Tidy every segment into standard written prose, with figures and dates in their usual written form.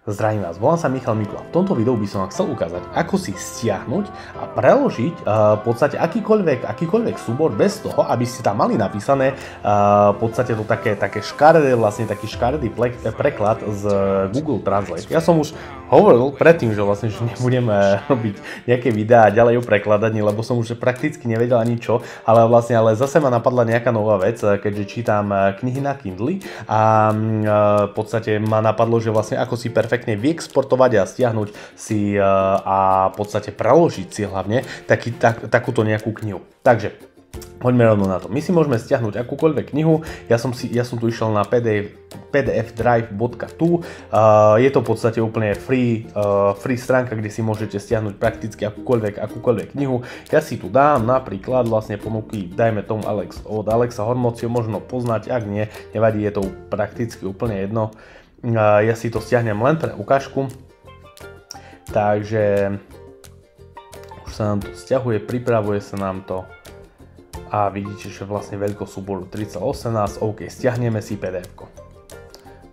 Zdravím vás, volám sa Michal Mikula. V tomto videu by som vám chcel ukázať, ako si stiahnuť a preložiť v podstate akýkoľvek súbor bez toho, aby ste tam mali napísané v podstate to také škaredé, vlastne taký škaredý preklad z Google Translate. Ja som už hovoril predtým, že vlastne že nebudem robiť nejaké videá a ďalej ju prekladať, lebo som už prakticky nevedel ani čo, ale zase ma napadla nejaká nová vec, keďže čítam knihy na Kindle a v podstate ma napadlo, že vlastne ako si perfektne vyexportovať a stiahnuť si a v podstate preložiť si hlavne takúto nejakú knihu. Takže poďme rovno na to. My si môžeme stiahnuť akúkoľvek knihu. Ja som tu išiel na pdfdrive.to. Je to v podstate úplne free stránka, kde si môžete stiahnuť prakticky akúkoľvek knihu. Ja si tu dám napríklad vlastne ponuky, dajme tomu od Alexa Hormozyho, možno poznať, ak nie, nevadí, je to prakticky úplne jedno. Ja si to stiahnem len pre ukážku. Takže už sa nám to stiahuje, pripravuje sa nám to. A vidíte, že vlastne veľkosť súboru 3018, OK, stiahneme si PDF-ko.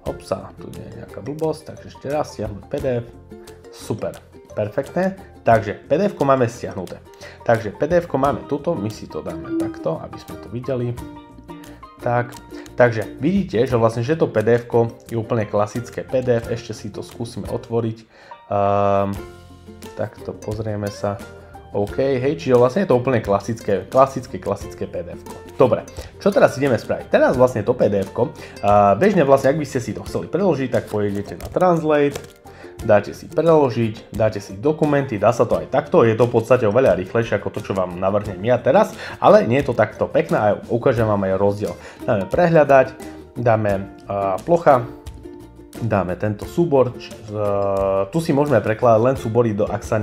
Hopsa, tu nie je nejaká blbosť, takže ešte raz stiahnuť PDF. Super, perfektné. Takže PDF-ko máme stiahnuté. Takže PDF-ko máme tuto, my si to dáme takto, aby sme to videli. Tak, takže vidíte, že vlastne že to PDF-ko je úplne klasické PDF, ešte si to skúsime otvoriť. Takto pozrieme sa. OK, hej, čiže vlastne je to úplne klasické PDF-ko. Dobre, čo teraz ideme spraviť? Teraz vlastne to PDF-ko, bežne vlastne, ak by ste si to chceli preložiť, tak pôjdete na Translate, dáte si preložiť, dáte si dokumenty, dá sa to aj takto, je to v podstate oveľa rýchlejšie ako to, čo vám navrhnem ja teraz, ale nie je to takto pekné a ukážem vám aj rozdiel. Dáme prehľadať, dáme plocha, dáme tento súbor, tu si môžeme prekladať len súbory, ak sa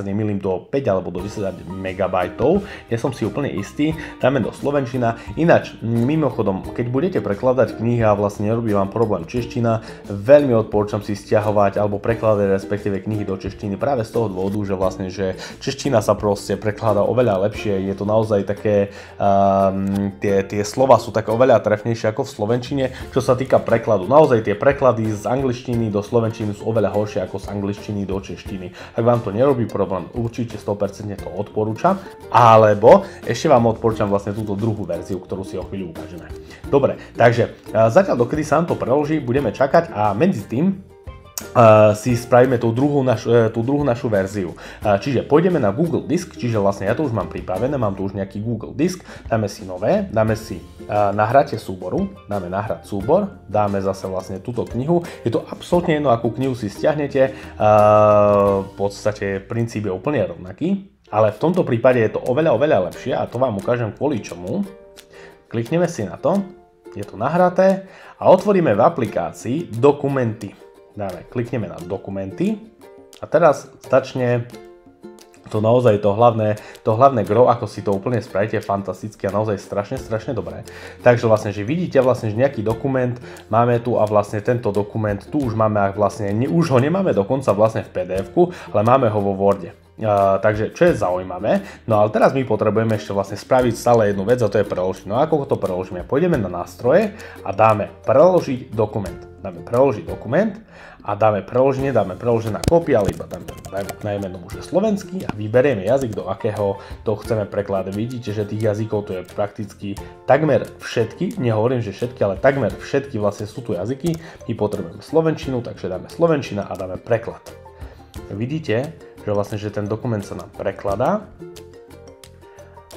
nemýlim, do 5 alebo do 10 MB. Ja som si úplne istý, dáme do slovenčina. Ináč, mimochodom, keď budete prekladať knihy a vlastne nerobí vám problém čeština, veľmi odporúčam si stiahovať alebo prekladať respektíve knihy do češtiny práve z toho dôvodu, že vlastne, že čeština sa proste prekladá oveľa lepšie, je to naozaj také, tie slova sú také oveľa trefnejšie ako v slovenčine, čo sa týka prekladu. Naozaj tie preklady z angličtiny do slovenčiny sú oveľa horšie ako z angličtiny do češtiny. Ak vám to nerobí problém, určite 100% to odporúčam, alebo ešte vám odporúčam vlastne túto druhú verziu, ktorú si o chvíľu ukážeme. Dobre, takže zatiaľ dokedy sa nám to preloží, budeme čakať a medzi tým si spravíme tú druhú našu verziu. Čiže pôjdeme na Google Disk, čiže vlastne ja to už mám pripravené, mám tu už nejaký Google Disk, dáme si nové, dáme si nahratie súboru, dáme nahrať súbor, dáme zase vlastne túto knihu, je to absolútne jedno, akú knihu si stiahnete, v podstate princíp je úplne rovnaký, ale v tomto prípade je to oveľa lepšie a to vám ukážem kvôli čomu. Klikneme si na to, je to nahraté a otvoríme v aplikácii dokumenty. Klikneme na dokumenty a teraz začne to naozaj to hlavné gro, ako si to úplne spravíte, fantasticky a naozaj strašne dobré. Takže vlastne, že vidíte vlastne, že nejaký dokument máme tu a vlastne tento dokument tu už máme, už ho nemáme dokonca vlastne v PDF-ku, ale máme ho vo Worde. Takže čo je zaujímavé, no ale teraz my potrebujeme ešte vlastne spraviť stále jednu vec a to je preložiť. No ako to preložíme? Pôjdeme na nástroje a dáme preložiť dokument. Dáme preložiť dokument a dáme preložená kópia, ale iba dajme tomu, že slovenský a vyberieme jazyk, do akého to chceme prekladať. Vidíte, že tých jazykov tu je prakticky takmer všetky, nehovorím, že všetky, ale takmer všetky vlastne sú tu jazyky. My potrebujeme slovenčinu, takže dáme slovenčina a dáme preklad. Vidíte, že vlastne, že ten dokument sa nám prekladá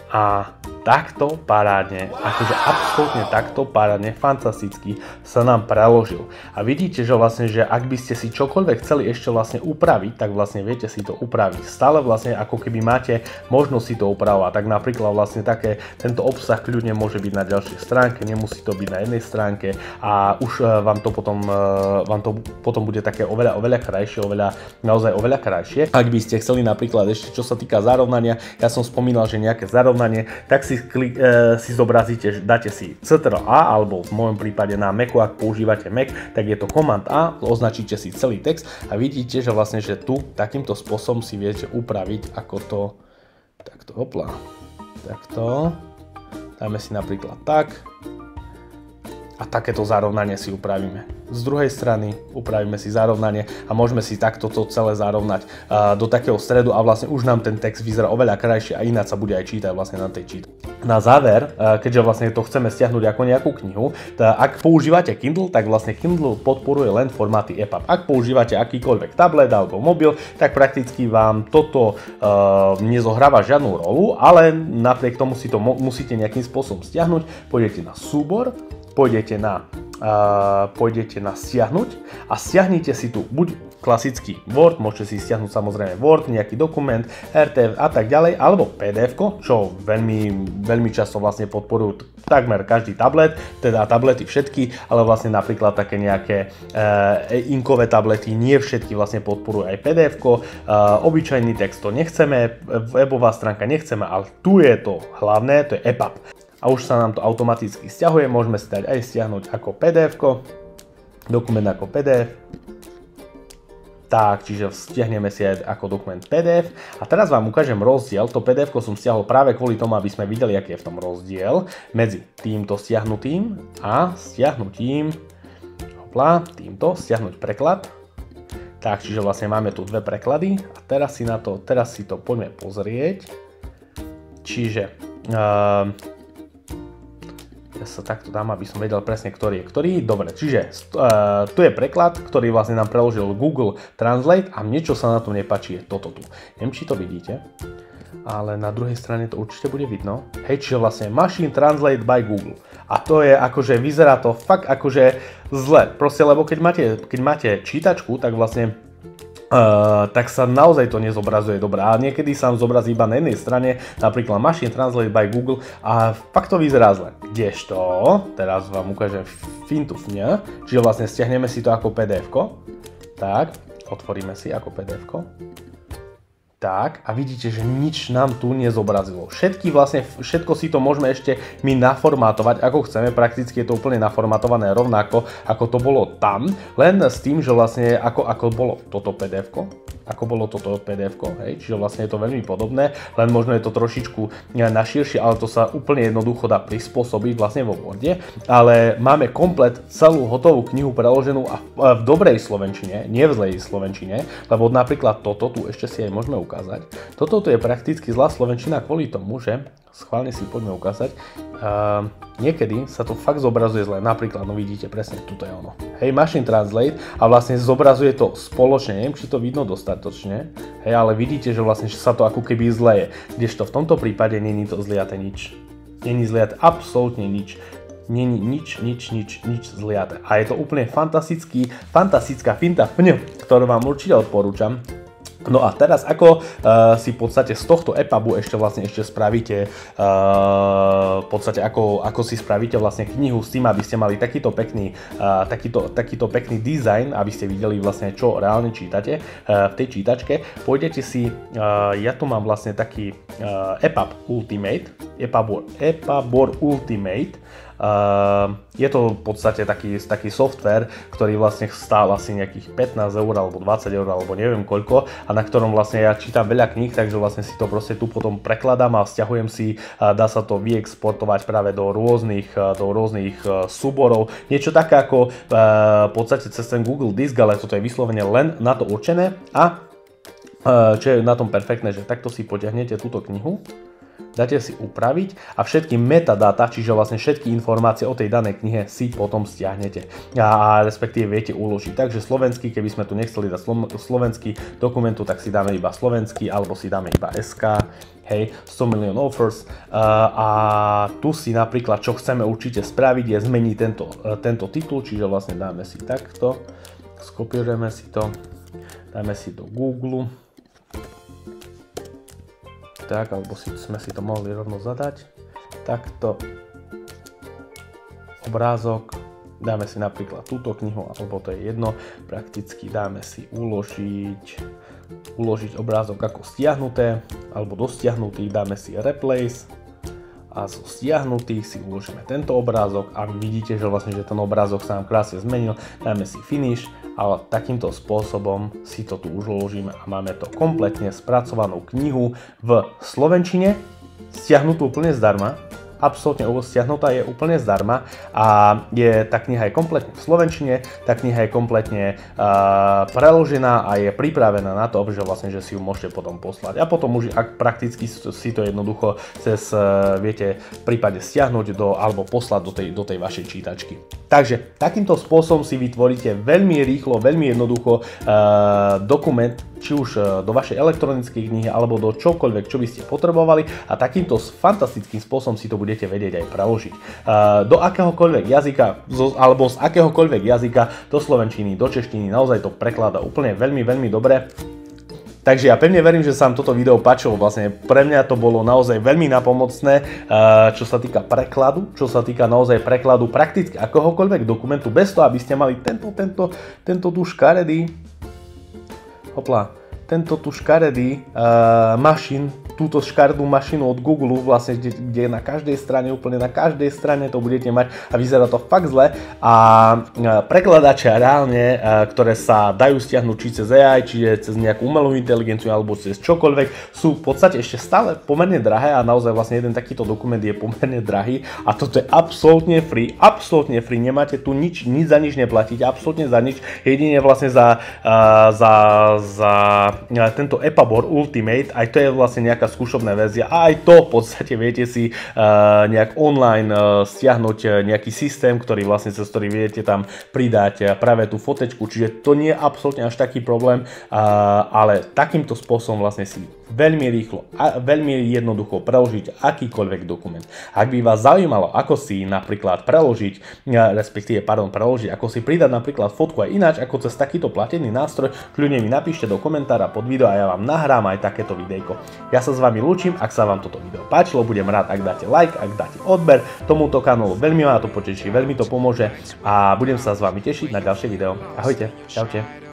a takto parádne, akože absolútne takto parádne, fantasticky sa nám preložil. A vidíte, že vlastne, že ak by ste si čokoľvek chceli ešte vlastne upraviť, tak vlastne viete si to upraviť. Stále vlastne ako keby máte možnosť si to upravovať. Tak napríklad vlastne tento obsah kľudne môže byť na ďalšej stránke, nemusí to byť na jednej stránke a už vám to potom bude také oveľa krajšie, naozaj oveľa krajšie. Ak by ste chceli napríklad ešte čo sa týka zarovnania, ja som spomínal, že nejaké zarovnanie, tak si zobrazíte, dáte si Ctrl+A alebo v môjom prípade na Macu, ak používate Mac, tak je to Command A, označíte si celý text a vidíte, že vlastne, že tu takýmto spôsobom si viete upraviť, ako to takto, hopla, takto, dáme si napríklad tak a takéto zarovnanie si upravíme. Z druhej strany upravíme si zarovnanie a môžeme si takto to celé zarovnať do takého stredu a vlastne už nám ten text vyzerá oveľa krajšie a ináč sa bude aj čítať vlastne na tej čítačke. Na záver, keďže vlastne to chceme stiahnuť ako nejakú knihu, ak používate Kindle, tak vlastne Kindle podporuje len formáty EPUB. Ak používate akýkoľvek tablet alebo mobil, tak prakticky vám toto nezohráva žiadnu rolu, ale napriek tomu si to musíte nejakým spôsobom stiahnuť. Pôjdete na súbor, pôjdete na stiahnuť a stiahnite si tu buď klasický Word, môžete si stiahnuť samozrejme Word, nejaký dokument, RTF a tak ďalej, alebo PDF-ko, čo veľmi často vlastne podporujú takmer každý tablet, teda tablety všetky, ale vlastne napríklad také nejaké inkové tablety, nie všetky vlastne podporujú aj PDF-ko, obyčajný text to nechceme, webová stránka nechceme, ale tu je to hlavné, to je EPUB. A už sa nám to automaticky stiahuje, môžeme si dať aj stiahnuť ako PDF-ko, dokument ako PDF. Tak, čiže stiahneme si aj ako dokument PDF. A teraz vám ukážem rozdiel, to PDF-ko som stiahol práve kvôli tomu, aby sme videli, aký je v tom rozdiel medzi týmto stiahnutým a stiahnutím, týmto, stiahnuť preklad. Tak, čiže vlastne máme tu dve preklady a teraz si to poďme pozrieť. Čiže ja sa takto dám, aby som vedel presne, ktorý je ktorý. Dobre, čiže tu je preklad, ktorý vlastne nám preložil Google Translate a niečo sa na tom nepáči, je toto tu. Neviem, či to vidíte, ale na druhej strane to určite bude vidno. Hej, čiže vlastne Machine Translate by Google. A to je akože, vyzerá to fakt akože zle. Proste, lebo keď máte čítačku, tak vlastne tak sa naozaj to nezobrazuje dobre. A niekedy sa vám zobrazí iba na jednej strane, napríklad Machine Translate by Google a fakt to vyzerá zle. Kdežto, teraz vám ukážem fintu fňa, čiže vlastne stiahneme si to ako PDF-ko. Tak, otvoríme si ako PDF-ko. Tak, a vidíte, že nič nám tu nezobrazilo. Všetko si to môžeme ešte my naformátovať, ako chceme. Prakticky je to úplne naformatované rovnako, ako to bolo tam. Len s tým, že vlastne ako bolo toto PDF-ko. Hej, čiže vlastne je to veľmi podobné, len možno je to trošičku na širšie, ale to sa úplne jednoducho dá prispôsobiť vlastne vo Worde. Ale máme komplet celú hotovú knihu preloženú a v dobrej slovenčine, nie v zlej slovenčine, lebo napríklad toto tu ešte si aj môžeme ukázať. Toto tu je prakticky zlá slovenčina kvôli tomu, že schválne si poďme ukázať. Niekedy sa to fakt zobrazuje zle. Napríklad, no vidíte, presne tuto je ono. Hej, Machine Translate a vlastne zobrazuje to spoločne. Neviem, či to vidno dostatočne. Hej, ale vidíte, že vlastne sa to ako keby zleje. Kdežto v tomto prípade není to zliate nič. Není zliate absolútne nič. Není nič zliate. A je to úplne fantastická finta, ktorú vám určite odporúčam. No a teraz ako si v podstate z tohto EPUBu ešte spravíte v podstate ako si spravíte vlastne knihu s tým, aby ste mali takýto pekný dizajn, aby ste videli vlastne čo reálne čítate v tej čítačke. Pôjdete si, ja tu mám vlastne taký EPUB Ultimate, EPUB Ultimate. Je to v podstate taký software, ktorý vlastne stál asi nejakých 15 eur alebo 20 eur alebo neviem koľko a na ktorom vlastne ja čítam veľa kníh, takže vlastne si to proste tu potom prekladám a vzťahujem si, dá sa to vyexportovať práve do rôznych súborov. Niečo také ako v podstate cez ten Google Disk, ale toto je vyslovene len na to určené a čo je na tom perfektné, že takto si potiahnete túto knihu, dáte si upraviť a všetky metadata, čiže vlastne všetky informácie o tej danej knihe si potom stiahnete a respektíve viete uložiť. Takže slovenský, keby sme tu nechceli dať slovenský dokumentu, tak si dáme iba slovenský alebo si dáme iba SK, hej, 100 million offers a tu si napríklad, čo chceme určite spraviť, je zmeniť tento titul, čiže vlastne dáme si takto, skopírujeme si to, dáme si do Google. Tak, alebo sme si to mohli rovno zadať. Takto. Obrázok. Dáme si napríklad túto knihu, alebo to je jedno. Prakticky dáme si uložiť obrázok ako stiahnuté, alebo dostiahnutý. Dáme si replace. A zo stiahnutých si uložíme tento obrázok a vidíte, že vlastne ten obrázok sa nám krásne zmenil. Dáme si finish. Ale takýmto spôsobom si to tu už uložíme a máme to kompletne spracovanú knihu v slovenčine, stiahnutú úplne zdarma. absolútne stiahnutá, je úplne zdarma a je tá kniha je kompletne v slovenčine, tá kniha je kompletne preložená a je pripravená na to, že vlastne, že si ju môžete potom poslať. A potom už, ak prakticky si to jednoducho cez, viete, v prípade stiahnuť alebo poslať do tej vašej čítačky. Takže takýmto spôsobom si vytvoríte veľmi rýchlo, veľmi jednoducho dokument, či už do vašej elektronickej knihy alebo do čokoľvek, čo by ste potrebovali a takýmto fantastickým spôsobom si to budete vedieť aj preložiť. Do akéhokoľvek jazyka alebo z akéhokoľvek jazyka do slovenčiny, do češtiny, naozaj to prekladá úplne veľmi, veľmi dobre. Takže ja pevne verím, že sa vám toto video páčilo, vlastne pre mňa to bolo naozaj veľmi napomocné, čo sa týka prekladu, čo sa týka naozaj prekladu prakticky akohokoľvek dokumentu, bez toho, aby ste mali tento tu škaredý, tento tu škaredý túto škaredú mašinu od Google, vlastne, kde na každej strane, úplne na každej strane to budete mať a vyzerá to fakt zle a prekladače reálne, ktoré sa dajú stiahnuť či cez AI, či cez nejakú umelú inteligenciu alebo cez čokoľvek, sú v podstate ešte stále pomerne drahé a naozaj vlastne jeden takýto dokument je pomerne drahý a toto je absolútne free, nemáte tu nič za nič neplatiť, absolútne za nič, jedine vlastne za tento Epabor Ultimate, aj to je vlastne nejaká skúšobná verzia a aj to v podstate viete si nejak online stiahnuť nejaký systém, ktorý vlastne cez ktorý viete tam pridať práve tú fotečku, čiže to nie je absolútne až taký problém, ale takýmto spôsobom vlastne si veľmi rýchlo a veľmi jednoducho preložiť akýkoľvek dokument. Ak by vás zaujímalo, ako si napríklad preložiť, ako si pridať napríklad fotku aj ináč ako cez takýto platený nástroj, kľudne mi napíšte do komentára pod video a ja vám nahrám aj takéto videjko. Ja sa s vami lúčim, ak sa vám toto video páčilo, budem rád, ak dáte like, ak dáte odber tomuto kanálu, veľmi ma to poteší, veľmi to pomôže a budem sa s vami tešiť na ďalšie video. Ahojte, čaute.